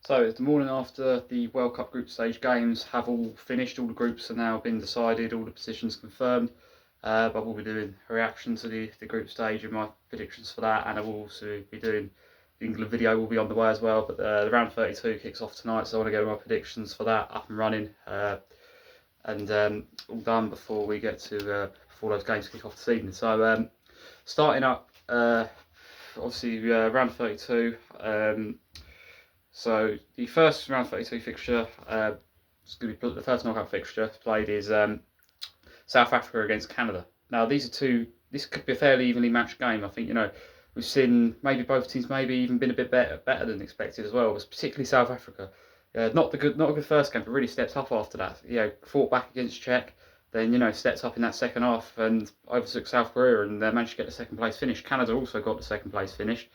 So it's the morning after the World Cup group stage games have all finished. All the groups are now been decided, all the positions confirmed. But we'll be doing a reaction to the group stage and my predictions for that, and I will also be doing the England video will be on the way as well. But the round 32 kicks off tonight, so I want to get my predictions for that up and running and all done before we get to before those games kick off this evening. So starting up, obviously round 32. So the first round 32 fixture, it's going to be the first knockout fixture played is South Africa against Canada. Now these are two. This could be a fairly evenly matched game. I think we've seen maybe both teams maybe even been a bit better than expected as well. But particularly South Africa, not a good first game, but really stepped up after that. Fought back against Czech, then stepped up in that second half and overtook South Korea and managed to get the second place finish. Canada also got the second place finish.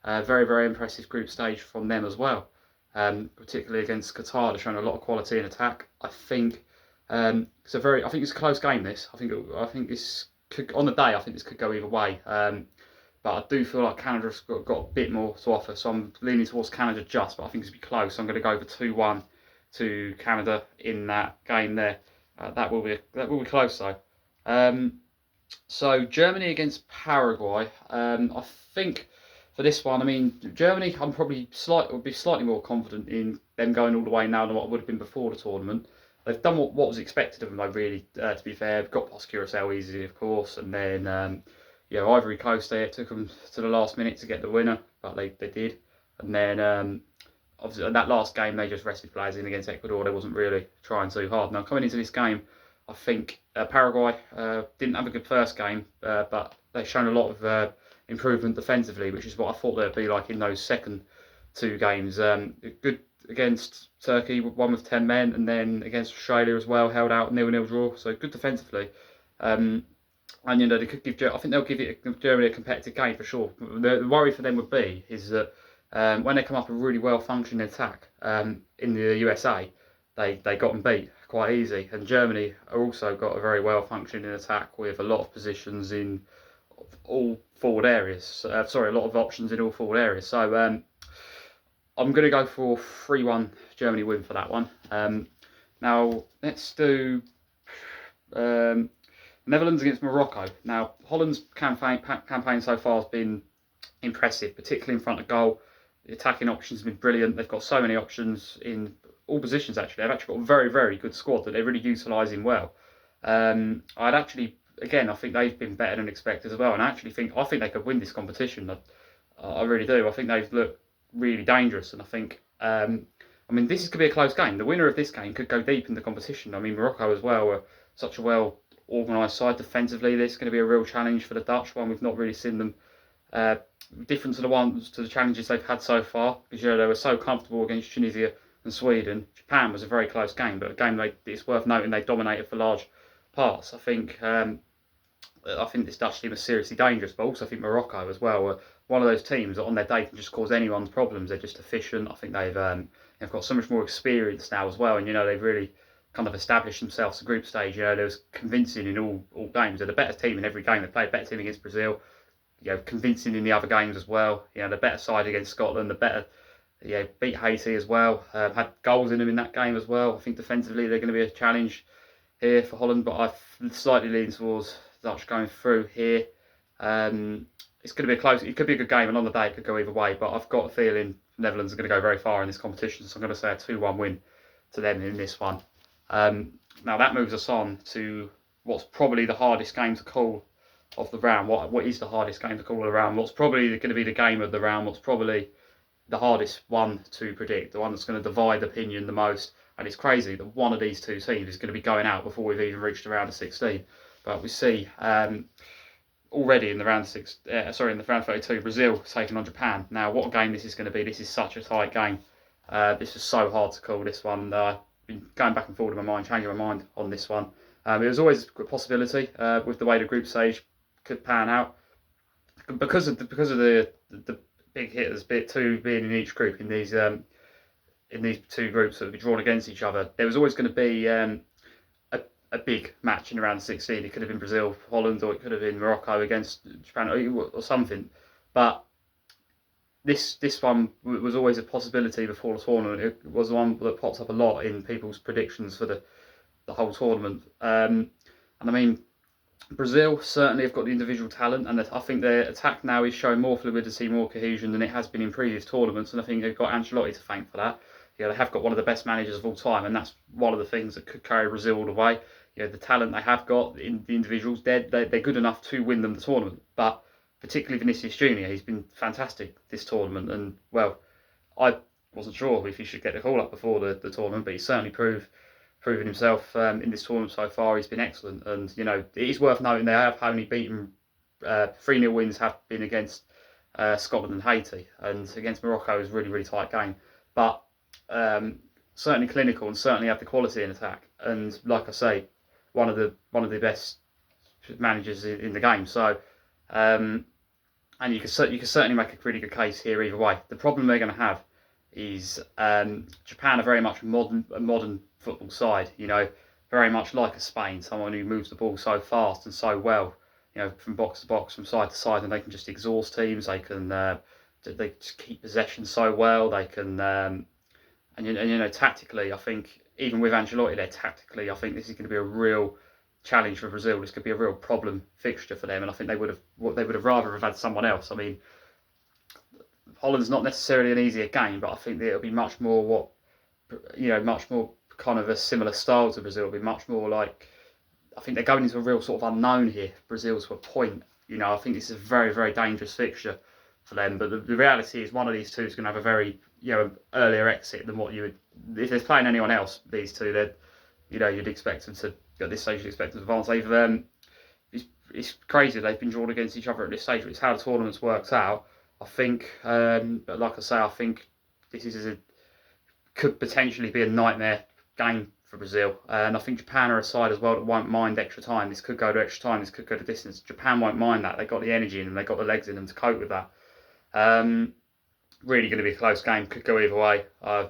Very impressive group stage from them as well, particularly against Qatar. They're showing a lot of quality in attack. I think it's a close game. I think this could on the day. I think this could go either way. But I do feel like Canada's got a bit more to offer, so I'm leaning towards Canada just. But I think it's be close. So I'm going to go for 2-1 to Canada in that game there. That will be close though. So Germany against Paraguay. I think. For this one, I mean, Germany, I'm probably would be slightly more confident in them going all the way now than what would have been before the tournament. They've done what was expected of them, though, really, to be fair. Got past Curacao easily, of course, and then, Ivory Coast, it took them to the last minute to get the winner, but they did. And then, obviously, in that last game, they just rested players in against Ecuador. They wasn't really trying too hard. Now, coming into this game, I think Paraguay didn't have a good first game, but they've shown a lot of improvement defensively, which is what I thought they'd be like in those second two games. Good against Turkey, one with 10 men, and then against Australia as well, held out 0-0 draw. So good defensively. And they could give. I think they'll give Germany a competitive game for sure. The worry for them would be is that when they come up a really well functioning attack in the USA, they got them beat quite easy. And Germany are also got a very well functioning attack with a lot of positions in all forward areas. A lot of options in all forward areas. So I'm going to go for 3-1 Germany win for that one. Now let's do Netherlands against Morocco. Now Holland's campaign so far has been impressive, particularly in front of goal. The attacking options have been brilliant. They've got so many options in all positions. Actually, they've actually got a very good squad that they're really utilising well. Again, I think they've been better than expected as well, and I think they could win this competition. I really do. I think they've looked really dangerous, and I think this could be a close game. The winner of this game could go deep in the competition. I mean, Morocco as well are such a well organised side defensively. This is going to be a real challenge for the Dutch. One we've not really seen them different to the challenges they've had so far, because they were so comfortable against Tunisia and Sweden. Japan was a very close game, but a game it's worth noting they dominated for large parts. I think this Dutch team is seriously dangerous, but also I think Morocco as well are one of those teams that on their day can just cause anyone's problems. They're just efficient. I think they've got so much more experience now as well, and they've really kind of established themselves. The group stage, they was convincing in all games. They're the better team in every game. They played a better team against Brazil, convincing in the other games as well. The better side against Scotland, the better. Beat Haiti as well. Had goals in them in that game as well. I think defensively they're going to be a challenge here for Holland, but I slightly lean towards Dutch going through here. It's going to be close. It could be a good game, and on the day it could go either way. But I've got a feeling Netherlands are going to go very far in this competition, so I'm going to say a 2-1 win to them in this one. Now that moves us on to what's probably the hardest game to call of the round. What is the hardest game to call of the round? What's probably going to be the game of the round? What's probably the hardest one to predict? The one that's going to divide opinion the most. And it's crazy that one of these two teams is going to be going out before we've even reached the round of 16. But we see already in the round in the round 32, Brazil taking on Japan. Now, what a game this is going to be! This is such a tight game. This is so hard to call. This one, I've been going back and forth in my mind, changing my mind on this one. It was always a possibility with the way the group stage could pan out because of the big hitters, two being in each group in these two groups that would be drawn against each other. There was always going to be a big match in the round of 16. It could have been Brazil, Holland, or it could have been Morocco against Japan or something. But this one was always a possibility before the tournament. It was one that pops up a lot in people's predictions for the whole tournament. And I mean, Brazil certainly have got the individual talent, and I think their attack now is showing more fluidity, more cohesion than it has been in previous tournaments. And I think they've got Ancelotti to thank for that. They have got one of the best managers of all time, and that's one of the things that could carry Brazil all the way. The talent they have got in the individuals, they're good enough to win them the tournament. But particularly Vinicius Junior, he's been fantastic this tournament, and well, I wasn't sure if he should get the call up before the tournament, but he's certainly proven himself in this tournament so far. He's been excellent, and it is worth noting they have only beaten 3-0 wins have been against Scotland and Haiti, and against Morocco is a really tight game, but certainly clinical and certainly have the quality in attack, and like I say, one of the best managers in the game. So and you can certainly make a pretty good case here either way. The problem they're going to have is Japan are very much a modern football side, very much like a Spain, someone who moves the ball so fast and so well, from box to box, from side to side, and they can just exhaust teams. They can they just keep possession so well. They can and tactically, I think even with Ancelotti there, tactically, I think this is going to be a real challenge for Brazil. This could be a real problem fixture for them, and I think they would have rather have had someone else. I mean, Holland's not necessarily an easier game, but I think that it'll be much more much more kind of a similar style to Brazil. It'll be much more like, I think they're going into a real sort of unknown here. Brazil to a point. I think this is a very dangerous fixture for them. But the reality is one of these two is going to have a very earlier exit than what you would if they're playing anyone else. These two, that you'd expect them to at this stage. You'd expect them to advance. It's crazy they've been drawn against each other at this stage. But it's how the tournaments works out. I think, but like I say, I think this could potentially be a nightmare game for Brazil. And I think Japan are a side as well that won't mind extra time. This could go to extra time. This could go to distance. Japan won't mind that. They've got the energy in them. They've got the legs in them to cope with that. Really going to be a close game. Could go either way. I've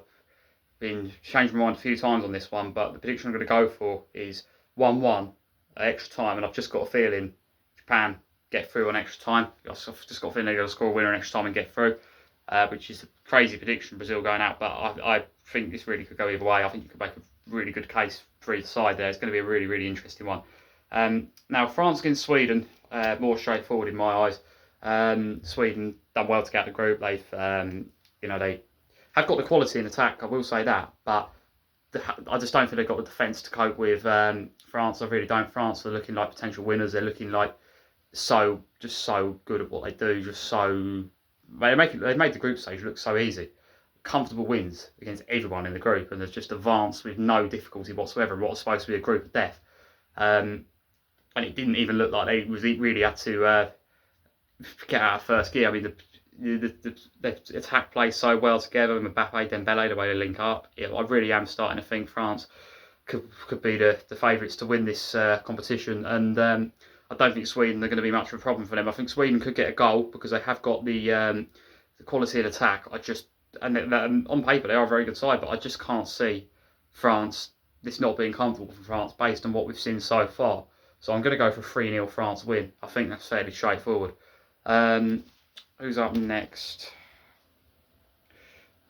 been changed my mind a few times on this one, but the prediction I'm going to go for is 1-1 extra time. And I've just got a feeling Japan get through on extra time. I've just got a feeling they're going to score a winner in extra time and get through, which is a crazy prediction, Brazil going out, but I think this really could go either way. I think you could make a really good case for either side there. It's going to be a really interesting one. Now, France against Sweden, more straightforward in my eyes. Sweden done well to get out of the group. They've, they have got the quality in attack, I will say that, but I just don't think they've got the defence to cope with France. I really don't. France are looking like potential winners. They're looking like so good at what they do. They made the group stage look so easy. Comfortable wins against everyone in the group, and they've just advanced with no difficulty whatsoever in what was supposed to be a group of death. And it didn't even look like they really had to get out of first gear. I mean, the attack plays so well together. Mbappe, Dembele, the way they link up. I really am starting to think France could be the favourites to win this competition, and I don't think Sweden are going to be much of a problem for them. I think Sweden could get a goal because they have got the quality in attack. And on paper they are a very good side, but I just can't see France, this not being comfortable for France based on what we've seen so far. So I'm going to go for 3-0 France win. I think that's fairly straightforward. Who's up next?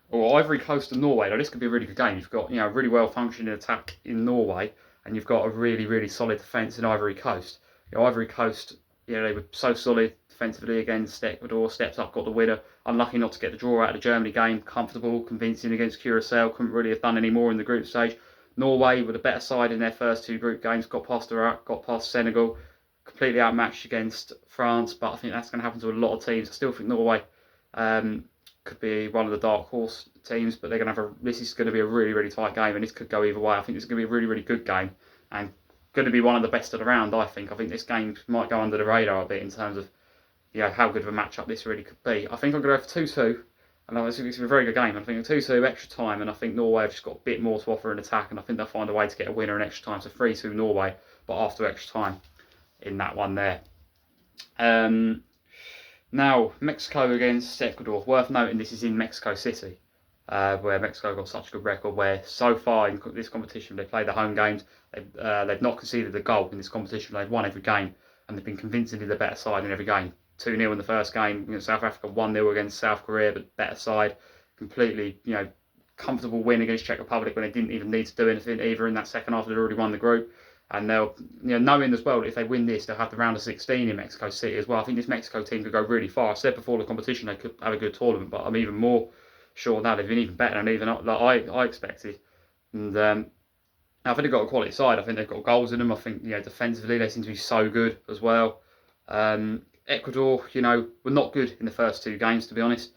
Or Ivory Coast and Norway. Now this could be a really good game. You've got a really well functioning attack in Norway, and you've got a really solid defence in Ivory Coast. Ivory Coast, they were so solid defensively against Ecuador, stepped up, got the winner. Unlucky not to get the draw out of the Germany game. Comfortable, convincing against Curacao. Couldn't really have done any more in the group stage. Norway were the better side in their first two group games. Got past Iraq, got past Senegal. Completely outmatched against France, but I think that's going to happen to a lot of teams. I still think Norway could be one of the dark horse teams, but they're going to have this is going to be a really tight game, and this could go either way. I think it's going to be a really good game, and going to be one of the best of the round. I think this game might go under the radar a bit in terms of how good of a matchup this really could be. I think I'm going to go for 2-2, and I think it's a very good game. I think 2-2 extra time, and I think Norway have just got a bit more to offer in attack, and I think they'll find a way to get a winner in extra time. So 3-2 Norway, but after extra time in that one there. Now, Mexico against Ecuador. Worth noting this is in Mexico City, where Mexico got such a good record, where so far in this competition they played the home games. They've not conceded a goal in this competition. They've won every game, and they've been convincingly the better side in every game. 2-0 in the first game. South Africa 1-0 against South Korea, but better side. Completely, comfortable win against Czech Republic when they didn't even need to do anything either in that second half. They'd already won the group. And they'll, knowing as well that if they win this, they'll have the round of 16 in Mexico City as well. I think this Mexico team could go really far. I said before the competition they could have a good tournament, but I'm even more sure now they've been even better than even like I expected. And I think they've got a quality side. I think they've got goals in them. I think defensively they seem to be so good as well. Ecuador, were not good in the first 2 games, to be honest,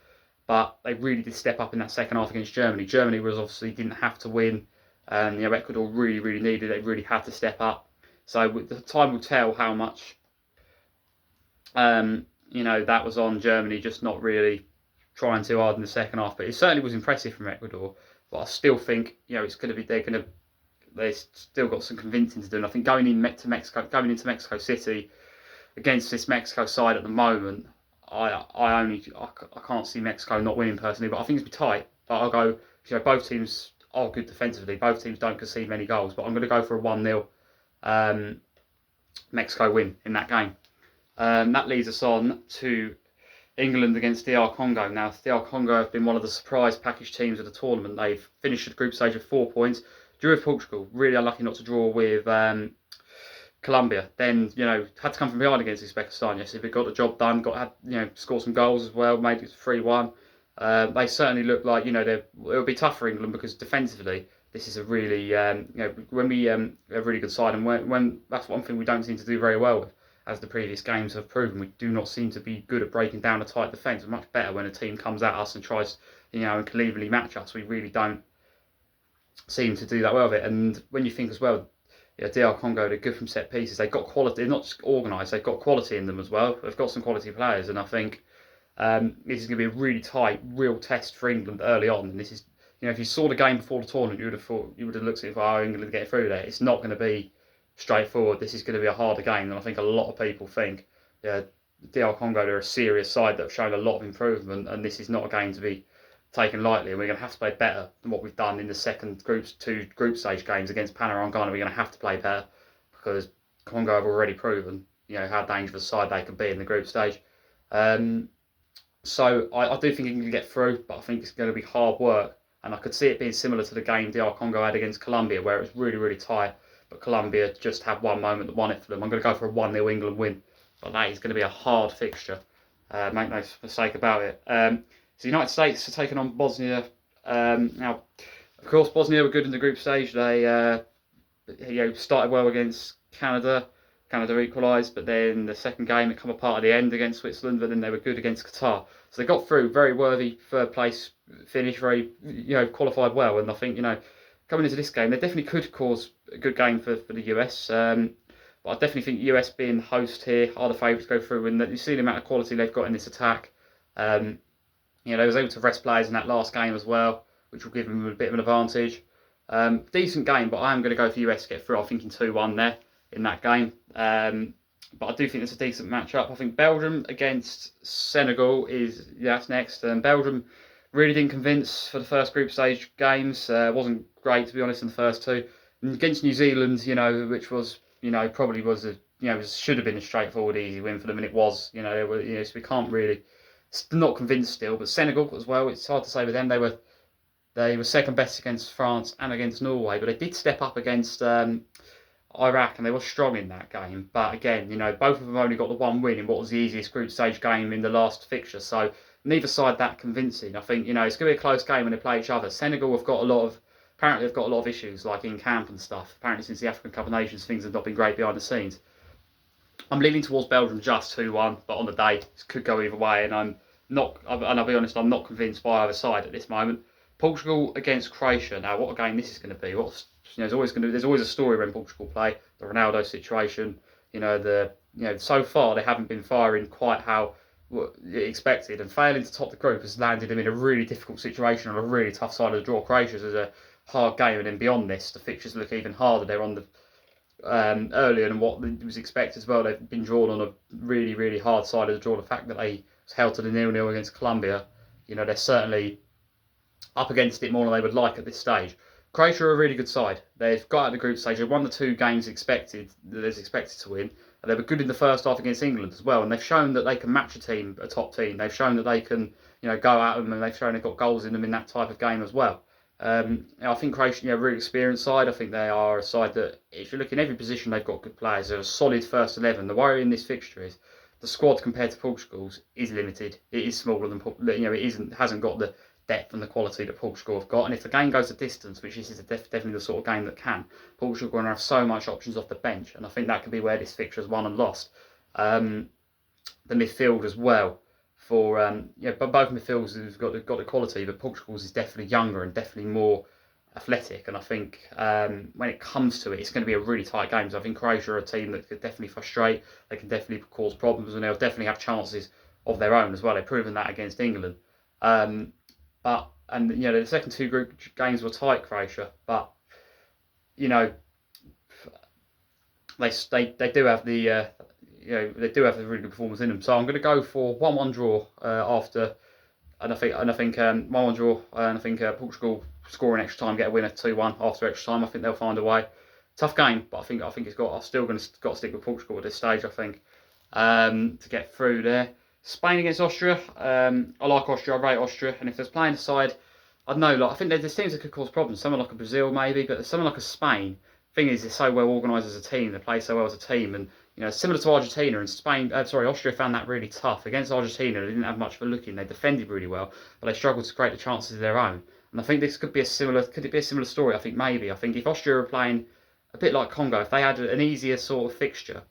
but they really did step up in that second half against Germany. Germany was obviously didn't have to win. Ecuador really, really needed it. They really had to step up. So the time will tell how much, that was on Germany just not really trying too hard in the second half. But it certainly was impressive from Ecuador. But I still think, it's going to be they've still got some convincing to do. And I think going into Mexico City against this Mexico side at the moment, I can't see Mexico not winning personally. But I think it's be tight. But I'll go, both teams are good defensively. Both teams don't concede many goals, but I'm going to go for a 1-0 Mexico win in that game. That leads us on to England against DR Congo. Now, DR Congo have been one of the surprise package teams of the tournament. They've finished the group stage with 4 points. Drew with Portugal, really unlucky not to draw with Colombia. Then, had to come from behind against Uzbekistan. Yes, if it got the job done, scored some goals as well, made it 3-1. They certainly look like, it'll be tough for England because defensively, this is a really, when we a really good side, and when that's one thing we don't seem to do very well with, as the previous games have proven. We do not seem to be good at breaking down a tight defence. We're much better when a team comes at us and tries, and can evenly match us. We really don't seem to do that well with it. And when you think as well, DR Congo, they're good from set pieces. They've got quality. They're not just organised. They've got quality in them as well. They've got some quality players, and I think this is going to be a really tight, real test for England early on. And this is, if you saw the game before the tournament, you would have looked at it for England to get through there. It's not going to be straightforward. This is going to be a harder game than I think a lot of people think. DR Congo, they're a serious side that have shown a lot of improvement, and this is not a game to be taken lightly. And we're going to have to play better than what we've done in the second two group stage games against Panama and Ghana. We're going to have to play better because Congo have already proven, how dangerous a side they can be in the group stage. So I do think England can get through, but I think it's going to be hard work. And I could see it being similar to the game DR Congo had against Colombia, where it was really, really tight. But Colombia just had one moment that won it for them. I'm going to go for a 1-0 England win. But that is going to be a hard fixture. Make no mistake about it. So the United States are taking on Bosnia. Now, of course, Bosnia were good in the group stage. They started well against Canada. Canada equalised, but then the second game it come apart at the end against Switzerland, but then they were good against Qatar. So they got through, very worthy third place finish, very qualified well. And I think coming into this game, they definitely could cause a good game for the US. But I definitely think US being host here are the favourites to go through. And you see the amount of quality they've got in this attack. They was able to rest players in that last game as well, which will give them a bit of an advantage. Decent game, but I am going to go for US to get through. I'm thinking 2-1 there in that game. But I do think it's a decent matchup. I think Belgium against Senegal that's next. Belgium really didn't convince for the first group stage games. Wasn't great, to be honest, in the first two. And against New Zealand, which was, probably was should have been a straightforward, easy win for them, and it was. So we can't really, not convinced still. But Senegal as well, it's hard to say with them. They were second best against France and against Norway, but they did step up against Iraq, and they were strong in that game. But again, both of them only got the one win in what was the easiest group stage game in the last fixture. So neither side that convincing. I think it's going to be a close game when they play each other. Senegal have got apparently they've got a lot of issues, like in camp and stuff. Apparently since the African Cup of Nations, things have not been great behind the scenes. I'm leaning towards Belgium just 2-1, but on the day it could go either way, and I'll be honest, I'm not convinced by either side at this moment. Portugal against Croatia. Now, what a game this is going to be. There's always a story when Portugal play. The Ronaldo situation. So far they haven't been firing quite how expected, and failing to top the group has landed them in a really difficult situation on a really tough side of the draw. Croatia's is a hard game, and then beyond this, the fixtures look even harder. They're on the earlier than what was expected as well. They've been drawn on a really, really hard side of the draw. The fact that they was held to the 0-0 against Colombia, they're certainly up against it more than they would like at this stage. Croatia are a really good side. They've got out of the group stage. They've won the two games expected to win. They were good in the first half against England as well, and they've shown that they can match a top team. They've shown that they can, go at them, and they've shown they've got goals in them in that type of game as well. I think Croatia, really experienced side. I think they are a side that, if you look in every position, they've got good players. They're a solid first 11. The worry in this fixture is the squad compared to Portugal's is limited. It is smaller than, hasn't got the depth and the quality that Portugal have got. And if the game goes a distance, which this is definitely the sort of game that can, Portugal are going to have so much options off the bench, and I think that could be where this fixture has won and lost. The midfield as well. For but both midfielders have got the quality, but Portugal's is definitely younger and definitely more athletic. And I think when it comes to it, it's going to be a really tight game. So I think Croatia are a team that could definitely frustrate. They can definitely cause problems, and they'll definitely have chances of their own as well. They've proven that against England. The second two group games were tight, Croatia, but they do have the they do have a really good performance in them. So I'm going to go for 1-1 draw after, and I think 1-1 draw, and I think Portugal score an extra time, get a winner 2-1 after extra time. I think they'll find a way. Tough game, but I think I'm still got to stick with Portugal at this stage. I think to get through there. Spain against Austria. I like Austria. I rate Austria, and if there's playing aside, I don't know. I think there's teams that could cause problems. Someone like a Brazil maybe, but someone like a Spain. Thing is, they're so well organised as a team. They play so well as a team, and similar to Argentina and Austria found that really tough against Argentina. They didn't have much for looking. They defended really well, but they struggled to create the chances of their own. And I think this could be a similar. Could it be a similar story? I think maybe. I think if Austria were playing a bit like Congo, if they had an easier sort of fixture,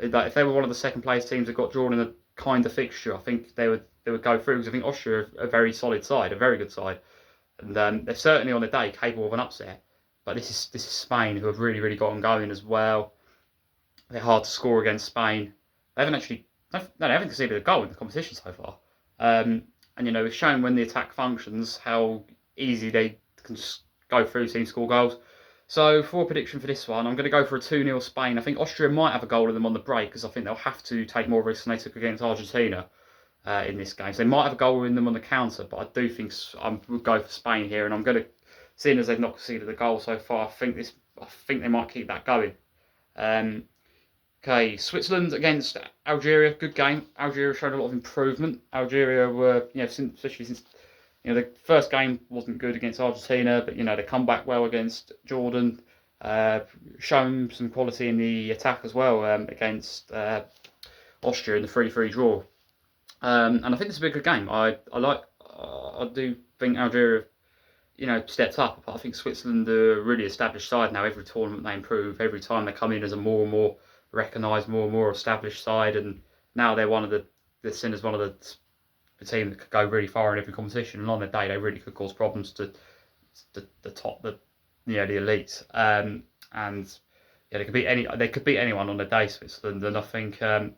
like if they were one of the second place teams that got drawn in a kind of fixture, I think they would go through, because I think Austria are a very solid side, a very good side, and they're certainly on the day capable of an upset. But this is Spain, who have really gotten going as well. They're hard to score against Spain. They haven't conceded a goal in the competition so far. And we've shown when the attack functions how easy they can just go through team score goals. So for a prediction for this one, I'm going to go for a 2-0 Spain. I think Austria might have a goal in them on the break, because I think they'll have to take more risks than they took against Argentina in this game. So they might have a goal in them on the counter, but I do think I would go for Spain here, and I'm going to, seeing as they've not conceded a goal so far, I think they might keep that going. Okay, Switzerland against Algeria, good game. Algeria showed a lot of improvement. Algeria were, especially since the first game wasn't good against Argentina, but they come back well against Jordan. Shown some quality in the attack as well against Austria in the 3-3 draw. And I think this will be a good game. I do think Algeria, stepped up. But I think Switzerland are a really established side now. Every tournament they improve. Every time they come in as a more and more recognised, more and more established side, and now they're seen as one of the team that could go really far in every competition. And on the day, they really could cause problems to the top, the elites. They could beat anyone on the day, Switzerland, and I think they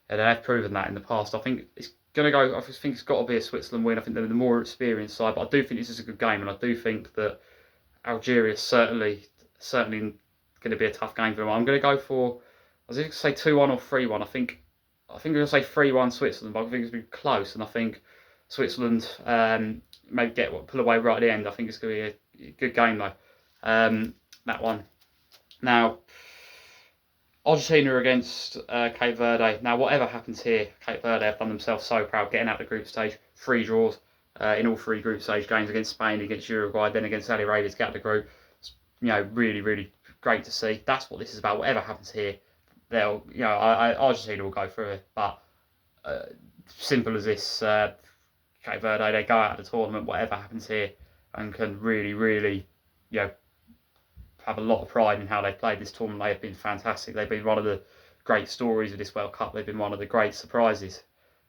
have proven that in the past. I think it's going to go. I think it's got to be a Switzerland win. I think they're the more experienced side, but I do think this is a good game, and I do think that Algeria is certainly going to be a tough game for them. I'm going to go for, I was going to say 2-1 or 3-1. I think I'm going to say 3-1 Switzerland, but I think it's going to be close, and I think Switzerland may pull away right at the end. I think it's going to be a good game though. That one. Now, Argentina against Cape Verde. Now, whatever happens here, Cape Verde have done themselves so proud, getting out of the group stage, 3 draws in all 3 group stage games, against Spain, against Uruguay, then against Saudi Arabia to get out of the group. It's, really great to see. That's what this is about. Whatever happens here, Argentina will go through it. But simple as this, Cape Verde, they go out of the tournament, whatever happens here, and can really, have a lot of pride in how they've played this tournament. They have been fantastic. They've been one of the great stories of this World Cup. They've been one of the great surprises.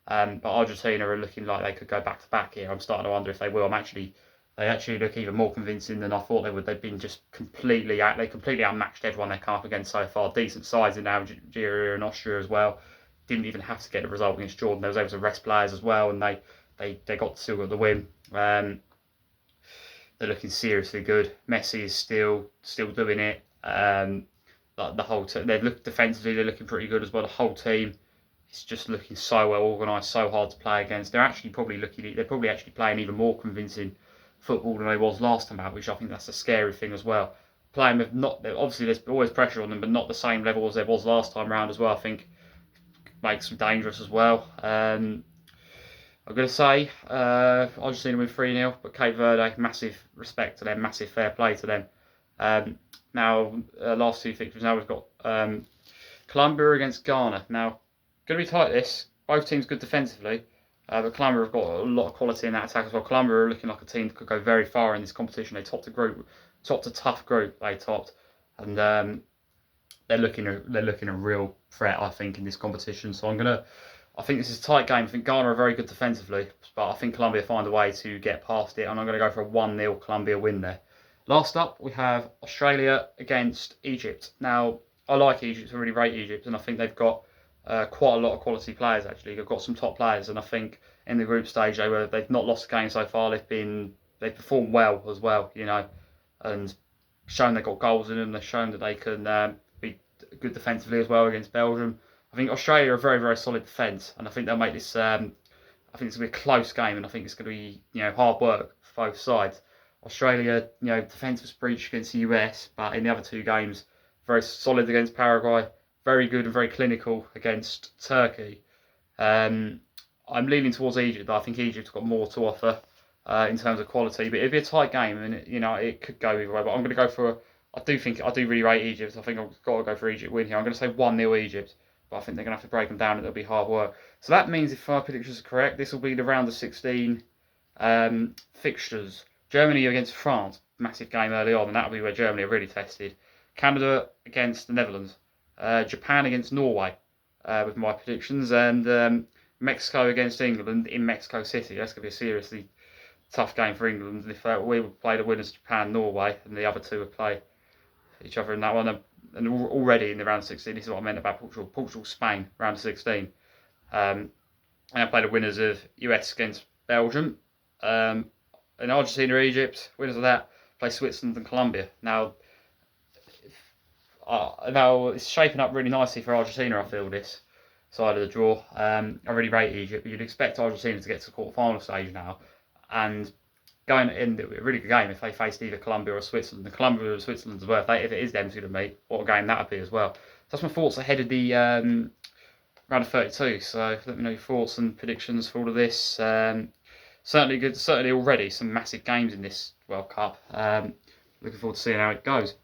But Argentina are looking like they could go back to back here. I'm starting to wonder if they will. They actually look even more convincing than I thought they would. They've been just completely outmatched everyone they come up against so far. Decent sides in Algeria and Austria as well. Didn't even have to get a result against Jordan. They was able to rest players as well, and they still got the win. They're looking seriously good. Messi is still doing it. The whole team, they look defensively, they're looking pretty good as well. The whole team is just looking so well organised, so hard to play against. They're probably playing even more convincing football than they was last time out, which I think that's a scary thing as well. playing with not, obviously there's always pressure on them, but not the same level as there was last time round as well. I think makes them dangerous as well. I'm going to say Argentina win 3-0, but Cape Verde, massive respect to them, massive fair play to them. Now, last two fixtures, now we've got Colombia against Ghana. Now, going to be tight this. Both teams good defensively, but Colombia have got a lot of quality in that attack as well. Colombia are looking like a team that could go very far in this competition. They topped a tough group. They topped, and they're looking a real threat, I think, in this competition. So I think this is a tight game. I think Ghana are very good defensively, but I think Colombia find a way to get past it, and I'm going to go for a 1-0 Colombia win there. Last up, we have Australia against Egypt. Now, I like Egypt, I really rate Egypt, and I think they've got quite a lot of quality players, actually. They've got some top players, and I think in the group stage, they've not lost a game so far. They've performed well as well, and shown they've got goals in them. They've shown that they can be good defensively as well against Belgium. I think Australia are a very, very solid defence, and I think they'll make this. I think it's going to be a close game, and I think it's going to be hard work for both sides. Australia, defence was breached against the US, but in the other two games, very solid against Paraguay, very good and very clinical against Turkey. I'm leaning towards Egypt, though. I think Egypt's got more to offer in terms of quality, but it'd be a tight game, and it could go either way. But I'm going to go for. I do really rate Egypt. I think I've got to go for Egypt win here. I'm going to say 1-0 Egypt, but I think they're going to have to break them down, and it'll be hard work. So that means if our predictions are correct, this will be the round of 16 fixtures. Germany against France, massive game early on, and that'll be where Germany are really tested. Canada against the Netherlands. Japan against Norway, with my predictions, and Mexico against England in Mexico City. That's going to be a seriously tough game for England. And if we would play the winners Japan, Norway, and the other two would play each other in that one, and already in the round of 16, this is what I meant about Portugal, Spain, round of 16. And I play the winners of US against Belgium. In Argentina, Egypt, winners of that play Switzerland and Colombia. Now it's shaping up really nicely for Argentina. I feel this side of the draw. I really rate Egypt, but you'd expect Argentina to get to the quarter-final stage now, and going in a really good game if they faced either Colombia or Switzerland. The Colombia or Switzerland as well. If it is them two to meet, what a game that would be as well. So that's my thoughts ahead of the round of 32. So let me know your thoughts and predictions for all of this. Certainly already some massive games in this World Cup. Looking forward to seeing how it goes.